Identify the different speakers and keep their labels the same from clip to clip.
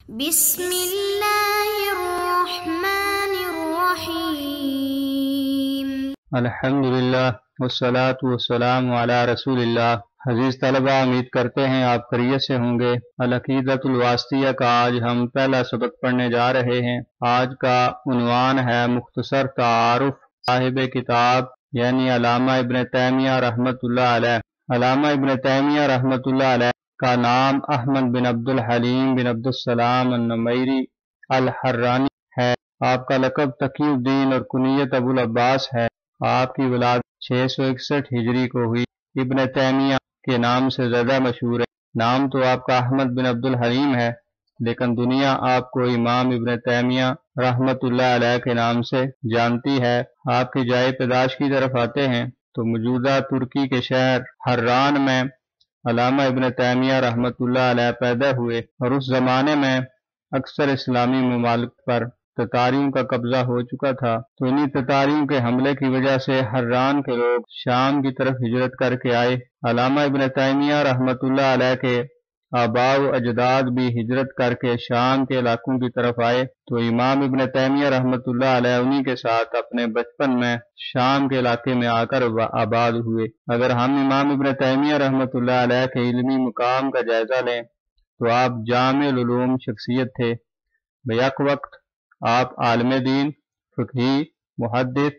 Speaker 1: بسم اللہ الرحمن الرحیم۔
Speaker 2: الحمدللہ والصلاة والسلام علی رسول اللہ۔ عزیز طلبہ، امید کرتے ہیں آپ خیریت سے ہوں گے۔ العقیدۃ الواسطیہ کا آج ہم پہلا سبق پڑھنے جا رہے ہیں۔ آج کا عنوان ہے مختصر تعارف صاحب کتاب یعنی علامہ ابن تیمیہ رحمۃ اللہ علیہ۔ علامہ ابن تیمیہ رحمۃ اللہ علیہ کا نام احمد بن عبد الحلیم بن عبد السلام النمیری الحرانی ہے۔ آپ کا لقب تقی الدین اور کنیت ابو العباس ہے۔ آپ کی ولادت 661 ہجری کو ہوئی۔ ابن تیمیہ کے نام سے زیادہ مشہور ہے۔ نام تو آپ کا احمد بن عبد الحلیم ہے، لیکن دنیا آپ کو امام ابن تیمیہ رحمۃ اللہ علیہ کے نام سے جانتی ہے۔ آپ کی جائے پیدائش کی طرف آتے ہیں تو موجودہ ترکی کے شہر حران میں علامہ ابن تیمیہ رحمۃ اللہ علیہ پیدا ہوئے، اور اس زمانے میں اکثر اسلامی ممالک پر تتاریوں کا قبضہ ہو چکا تھا، تو انہی تتاریوں کے حملے کی وجہ سے حران کے لوگ شام کی طرف ہجرت کر کے آئے۔ علامہ ابن تیمیہ رحمۃ اللہ علیہ کے آباء و اجداد بھی ہجرت کر کے شام کے علاقوں کی طرف آئے، تو امام ابن تیمیہ رحمۃ اللہ علیہ انہی کے ساتھ اپنے بچپن میں شام کے علاقے میں آ کر آباد ہوئے۔ اگر ہم امام ابن تیمیہ رحمۃ اللہ علیہ کے علمی مقام کا جائزہ لیں تو آپ جامع العلوم شخصیت تھے۔ بیک وقت آپ عالم دین، فقیہ، محدث،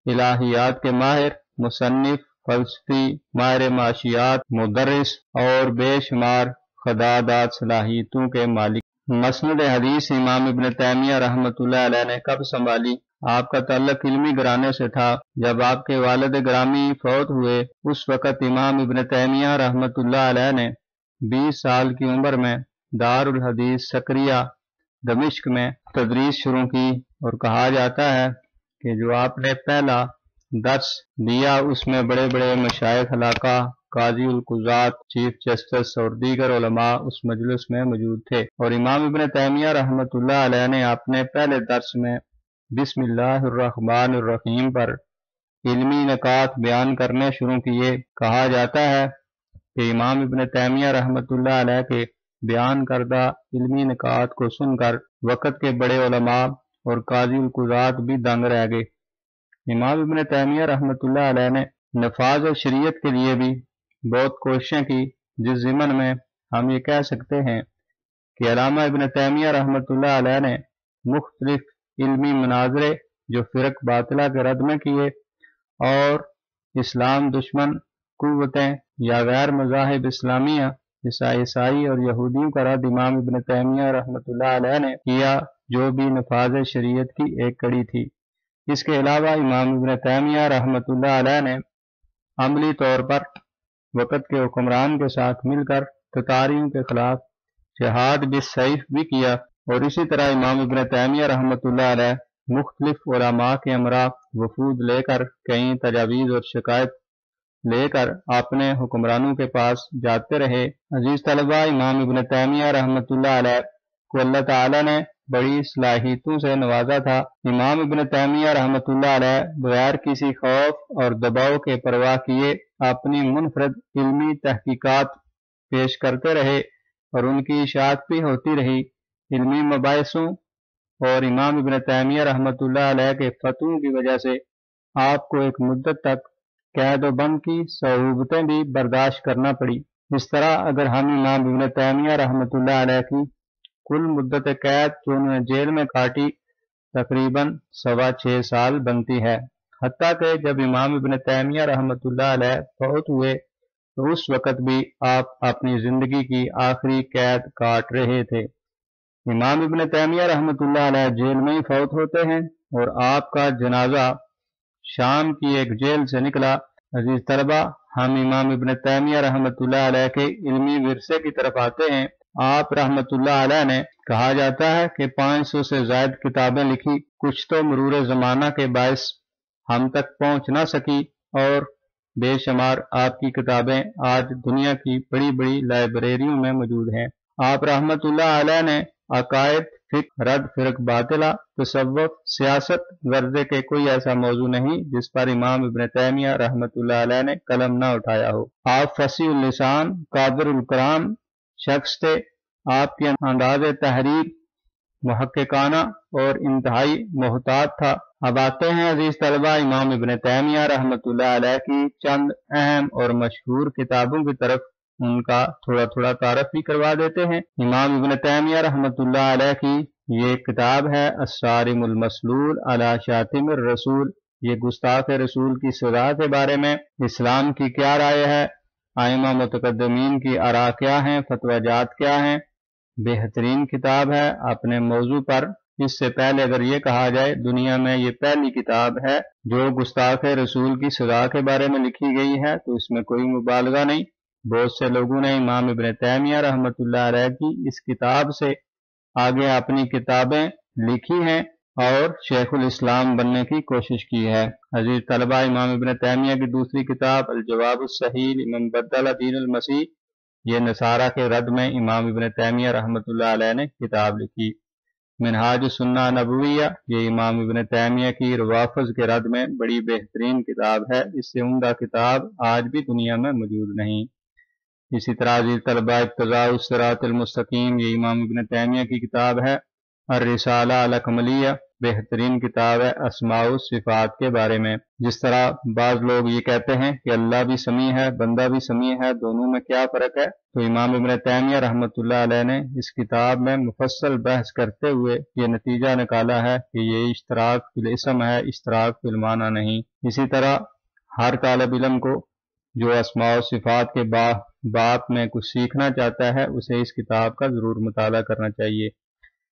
Speaker 2: الہیات کے ماہر، مصنف، فلسفی، ماہر معاشیات، مدرس اور بے شمار خدادات صلاحیتوں کے مالک۔ مسند حدیث امام ابن تیمیہ رحمۃ اللہ علیہ نے کب سنبھالی؟ آپ کا تعلق علمی گھرانے سے تھا۔ جب آپ کے والد گرامی فوت ہوئے، اس وقت امام ابن تیمیہ رحمۃ اللہ علیہ نے 20 سال کی عمر میں دار الحدیث سکریہ دمشق میں تدریس شروع کی، اور کہا جاتا ہے کہ جو آپ نے پہلا درس دیا اس میں بڑے بڑے مشائخ علاقہ، قاضی القضات، چیف جسٹس اور دیگر علماء اس مجلس میں موجود تھے، اور امام ابن تیمیہ رحمۃ اللہ علیہ نے اپنے پہلے درس میں بسم اللہ الرحمن الرحیم پر علمی نکات بیان کرنے شروع کیے۔ کہا جاتا ہے کہ امام ابن تیمیہ رحمۃ اللہ علیہ کے بیان کردہ علمی نکات کو سن کر وقت کے بڑے علماء اور قاضی القضات بھی دنگ رہ گئے۔ امام ابن تیمیہ رحمۃ اللہ علیہ نے نفاذ شریعت کے لیے بھی بہت کوششیں کی، جس ضمن میں ہم یہ کہہ سکتے ہیں کہ علامہ ابن تیمیہ رحمۃ اللہ علیہ نے مختلف علمی مناظرے جو فرق باطلہ کے رد میں کیے، اور اسلام دشمن قوتیں یا غیر مذاہب اسلامیہ عیسائی اور یہودیوں کا رد امام ابن تیمیہ رحمۃ اللہ علیہ نے کیا، جو بھی نفاذ شریعت کی ایک کڑی تھی۔ اس کے علاوہ امام ابن تیمیہ رحمۃ اللہ علیہ نے عملی طور پر وقت کے حکمران کے ساتھ مل کر تتاریوں کے خلاف جہاد بالسیف بھی کیا، اور اسی طرح امام ابن تیمیہ رحمۃ اللہ علیہ مختلف علماء کے ہمراہ وفود لے کر کئی تجاویز اور شکایت لے کر اپنے حکمرانوں کے پاس جاتے رہے۔ عزیز طلبہ، امام ابن تیمیہ رحمۃ اللہ علیہ کو اللہ تعالی نے بڑی صلاحیتوں سے نوازا تھا۔ امام ابن تیمیہ رحمۃ اللہ علیہ بغیر کسی خوف اور دباؤ کے پرواہ کیے اپنی منفرد علمی تحقیقات پیش کرتے رہے، اور ان کی اشاعت بھی ہوتی رہی۔ علمی مباحثوں اور امام ابن تیمیہ رحمۃ اللہ علیہ کے فتووں کی وجہ سے آپ کو ایک مدت تک قید و بند کی صعوبتیں بھی برداشت کرنا پڑی۔ اس طرح اگر ہم امام ابن تیمیہ رحمۃ اللہ علیہ کی کل مدت قید جو انہوں نے جیل میں کاٹی تقریباً 6.25 سال بنتی ہے، حتیٰ کہ جب امام ابن تیمیہ رحمۃ اللہ علیہ فوت ہوئے تو اس وقت بھی آپ اپنی زندگی کی آخری قید کاٹ رہے تھے۔ امام ابن تیمیہ رحمۃ اللہ علیہ جیل میں ہی فوت ہوتے ہیں، اور آپ کا جنازہ شام کی ایک جیل سے نکلا۔ عزیز طلبہ، ہم امام ابن تیمیہ رحمۃ اللہ علیہ کے علمی ورثے کی طرف آتے ہیں۔ آپ رحمۃ اللہ علیہ نے کہا جاتا ہے کہ 500 سے زائد کتابیں لکھی، کچھ تو مرور زمانہ کے باعث ہم تک پہنچ نہ سکی، اور بے شمار آپ کی کتابیں آج دنیا کی بڑی بڑی لائبریریوں میں موجود ہیں۔ آپ رحمۃ اللہ علیہ نے عقائد، فقہ، رد فرق باطلہ، تصوف، سیاست غرضے کے کوئی ایسا موضوع نہیں جس پر امام ابن تیمیہ رحمۃ اللہ علیہ نے قلم نہ اٹھایا ہو۔ آپ فصیح اللسان، قادر الکلام شخص تھے، آپ کے انداز تحریر محققانہ اور انتہائی محتاط تھا۔ اب آتے ہیں عزیز طلبہ امام ابن تیمیہ رحمۃ اللہ علیہ کی چند اہم اور مشہور کتابوں کی طرف، ان کا تھوڑا تھوڑا تعارف بھی کروا دیتے ہیں۔ امام ابن تیمیہ رحمۃ اللہ علیہ کی یہ کتاب ہے الصارم المسلول علی شاتم الرسول، یہ گستاخ رسول کی سزا کے بارے میں اسلام کی کیا رائے ہے، ائمہ متقدمین کی آراء کیا ہیں، فتویٰ جات کیا ہیں۔ بہترین کتاب ہے اپنے موضوع پر۔ اس سے پہلے اگر یہ کہا جائے دنیا میں یہ پہلی کتاب ہے جو گستاخ رسول کی سزا کے بارے میں لکھی گئی ہے، تو اس میں کوئی مبالغہ نہیں۔ بہت سے لوگوں نے امام ابن تیمیہ رحمۃ اللہ علیہ کی اس کتاب سے آگے اپنی کتابیں لکھی ہیں اور شیخ الاسلام بننے کی کوشش کی ہے۔ عزیز طلبہ امام ابن تیمیہ کی دوسری کتاب الجواب الصحیح لمن بدل دین المسیح، یہ نصارہ کے رد میں امام ابن تیمیہ رحمۃ اللہ علیہ نے کتاب لکھی۔ منہاج السنہ نبویہ، یہ امام ابن تیمیہ کی روافض کے رد میں بڑی بہترین کتاب ہے، اس سے عمدہ کتاب آج بھی دنیا میں موجود نہیں۔ اسی طرح عزیز طلبہ اقتضاء الصراط المستقیم، یہ امام ابن تیمیہ کی کتاب ہے۔ الرسالہ الاکملیہ، بہترین کتاب ہے اسماء و صفات کے بارے میں۔ جس طرح بعض لوگ یہ کہتے ہیں کہ اللہ بھی سمیع ہے، بندہ بھی سمیع ہے، دونوں میں کیا فرق ہے، تو امام ابن تیمیہ رحمۃ اللہ علیہ نے اس کتاب میں مفصل بحث کرتے ہوئے یہ نتیجہ نکالا ہے کہ یہ اشتراک فی الاسم ہے، اشتراک فی المعنی نہیں۔ اسی طرح ہر طالب علم کو جو اسماء و صفات کے باب میں کچھ سیکھنا چاہتا ہے اسے اس کتاب کا ضرور مطالعہ کرنا چاہیے۔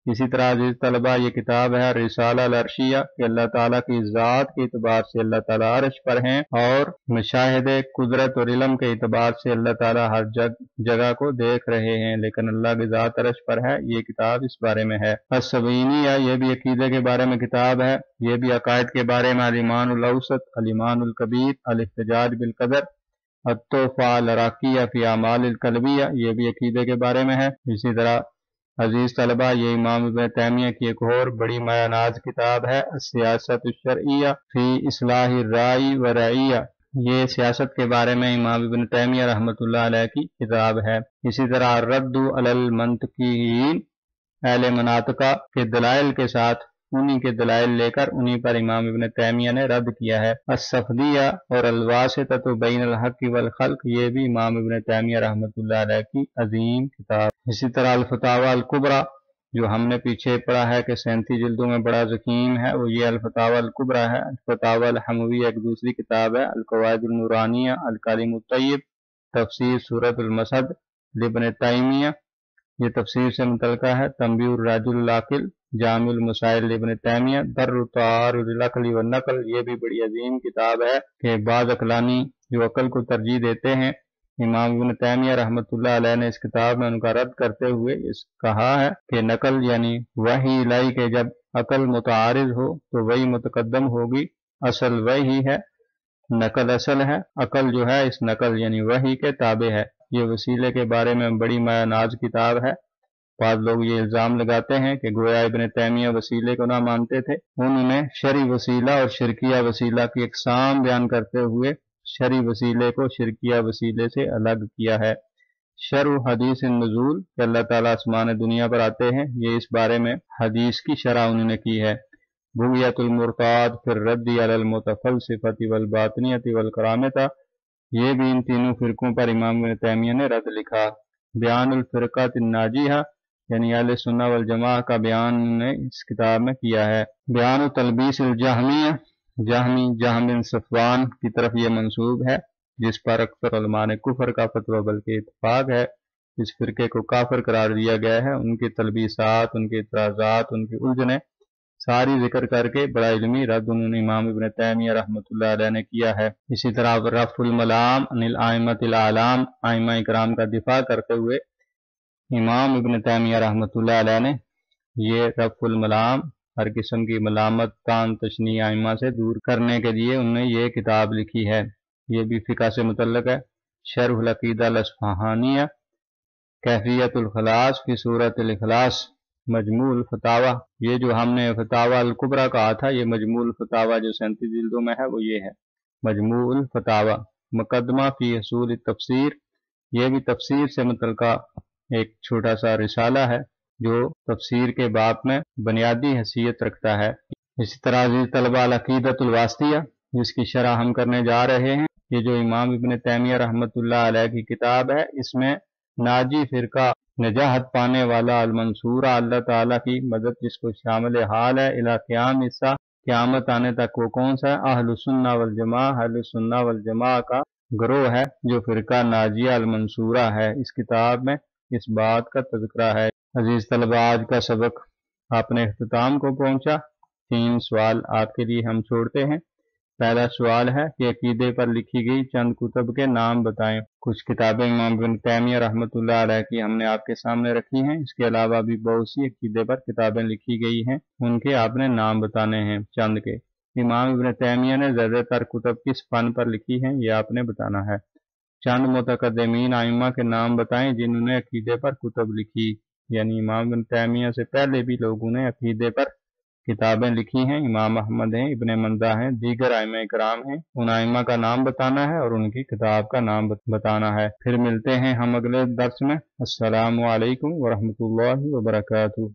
Speaker 2: اسی طرح عزیز طلبہ یہ کتاب ہے رسالہ العرشیہ، کہ اللہ تعالیٰ کی ذات کے اعتبار سے اللہ تعالیٰ عرش پر ہیں اور مشاہدے قدرت اور علم کے اعتبار سے اللہ تعالیٰ ہر جگہ کو دیکھ رہے ہیں، لیکن اللہ کی ذات عرش پر ہے، یہ کتاب اس بارے میں ہے۔ السبعینیہ، یہ بھی عقیدے کے بارے میں کتاب ہے، یہ بھی عقائد کے بارے میں۔ الایمان الاوسط، الایمان الکبیر، الاحتجاج بالقدر، التحفہ العراقیہ فی اعمال القلبیہ، یہ بھی عقیدے کے بارے میں ہے۔ اسی طرح عزیز طلبہ یہ امام ابن تیمیہ کی ایک اور بڑی مایہ ناز کتاب ہے السیاست الشرعیہ فی اصلاح الرائی و رعیہ، یہ سیاست کے بارے میں امام ابن تیمیہ رحمۃ اللہ علیہ کی کتاب ہے۔ اسی طرح الرد علی المنطقیین، اہل مناطقہ کے دلائل کے ساتھ انہی کے دلائل لے کر انہی پر امام ابن تیمیہ نے رد کیا ہے۔ الصفدیہ اور الواسطۃ بین الحق والخلق، یہ بھی امام ابن تیمیہ رحمۃ اللہ علیہ کی عظیم کتاب۔ اسی طرح الفتاوی الکبریٰ، جو ہم نے پیچھے پڑھا ہے کہ 37 جلدوں میں بڑا ضخیم ہے، وہ یہ الفتاوی الکبریٰ ہے۔ الفتاوی الحمویہ ایک دوسری کتاب ہے۔ القواعد النورانیہ، الکلم الطیب، تفسیر سورۃ المسد لابن تیمیہ، یہ تفسیر سے متعلقہ ہے۔ تنبیہ الرجل العاقل، جامع المسائل لابن تیمیہ، در تعارض العقل والنقل، یہ بھی بڑی عظیم کتاب ہے کہ بعض عقلانی جو عقل کو ترجیح دیتے ہیں، امام ابن تیمیہ رحمۃ اللہ علیہ نے اس کتاب میں ان کا رد کرتے ہوئے اس کہا ہے کہ نقل یعنی وحی الہی کے جب عقل متعارض ہو تو وہی متقدم ہوگی، اصل وہی ہے، نقل اصل ہے، عقل جو ہے اس نقل یعنی وحی کے تابع ہے۔ یہ وسیلے کے بارے میں بڑی مایہ ناز کتاب ہے۔ بعض لوگ یہ الزام لگاتے ہیں کہ گویا ابن تیمیہ وسیلے کو نہ مانتے تھے، انہوں نے شرعی وسیلہ اور شرکیہ وسیلہ کی اقسام بیان کرتے ہوئے شرعی وسیلے کو شرکیہ وسیلے سے الگ کیا ہے۔ شرع حدیث النزول، کہ اللہ تعالیٰ آسمان دنیا پر آتے ہیں، یہ اس بارے میں حدیث کی شرح انہوں نے کی ہے۔ بغیت المرتاد فی الرد علی المتفلسفۃ والباطنیۃ والکرامۃ، یہ بھی ان تینوں فرقوں پر امام ابن تیمیہ نے رد لکھا۔ بیان الفرقۃ الناجیہ، یعنی اہل سنہ والجماعہ کا بیان نے اس کتاب میں کیا ہے۔ بیان تلبیس الجہمیہ، جہم بن صفوان کی طرف یہ منسوب ہے، جس پر اکثر علماء نے کفر کا فتویٰ بلکہ اتفاق ہے، اس فرقے کو کافر قرار دیا گیا ہے۔ ان کی تلبیسات، ان کے اعتراضات، ان کی الجھنیں ساری ذکر کر کے بڑا علمی رد انہوں نے امام ابن تیمیہ رحمۃ اللہ علیہ نے کیا ہے۔ اسی طرح رفع الملام عن الائمۃ الاعلام، ائمہ اکرام کا دفاع کرتے ہوئے امام ابن تیمیہ رحمۃ اللہ علیہ نے یہ رفع الملام، ہر قسم کی ملامت تان تشنیع ائمہ سے دور کرنے کے لیے انہوں نے یہ کتاب لکھی ہے، یہ بھی فقہ سے متعلق ہے۔ شرح العقیدہ الاصفہانیہ، کیفیت الخلاص فی سورۃ الاخلاص، مجموع الفتاوی، یہ جو ہم نے فتاوی الکبریٰ کہا تھا، یہ مجموع الفتاوی جو 37 جلدوں میں ہے وہ یہ ہے، مجموع الفتاوی۔ مقدمہ فی اصول التفسیر، یہ بھی تفسیر سے متعلقہ ایک چھوٹا سا رسالہ ہے جو تفسیر کے باب میں بنیادی حیثیت رکھتا ہے۔ اسی طرح عزیز طلبہ العقیدۃ الواسطیہ جس کی شرح ہم کرنے جا رہے ہیں، یہ جو امام ابن تیمیہ رحمۃ اللہ علیہ کی کتاب ہے، اس میں ناجی فرقہ نجاحت پانے والا المنصورہ اللہ تعالیٰ کی مدد جس کو شامل حال ہے الی قیام حصہ قیامت آنے تک وہ کون سا ہے؟ اہل سنہ والجماع، اہل سنہ والجماع کا گروہ ہے جو فرقہ ناجیہ المنصورہ ہے۔ اس کتاب میں اس بات کا تذکرہ ہے۔ عزیز طلبہ آج کا سبق اپنے اختتام کو پہنچا۔ 3 سوال آپ کے لیے ہم چھوڑتے ہیں۔ پہلا سوال ہے کہ عقیدے پر لکھی گئی چند کتب کے نام بتائیں۔ کچھ کتابیں امام ابن تیمیہ رحمۃ اللہ علیہ کی ہم نے آپ کے سامنے رکھی ہیں، اس کے علاوہ بھی بہت سی عقیدے پر کتابیں لکھی گئی ہیں، ان کے آپ نے نام بتانے ہیں چند کے۔ امام ابن تیمیہ نے زیادہ تر کتب کس فن پر لکھی ہیں یہ آپ نے بتانا ہے۔ چند متقدمین ائمہ کے نام بتائیں جنہوں نے عقیدے پر کتب لکھی، یعنی امام ابن تیمیہ سے پہلے بھی لوگوں نے عقیدے پر کتابیں لکھی ہیں۔ امام احمد ہیں، ابن مندہ ہیں، دیگر ائمہ کرام ہیں، ان ائمہ کا نام بتانا ہے اور ان کی کتاب کا نام بتانا ہے۔ پھر ملتے ہیں ہم اگلے درس میں۔ السلام علیکم ورحمۃ اللہ وبرکاتہ۔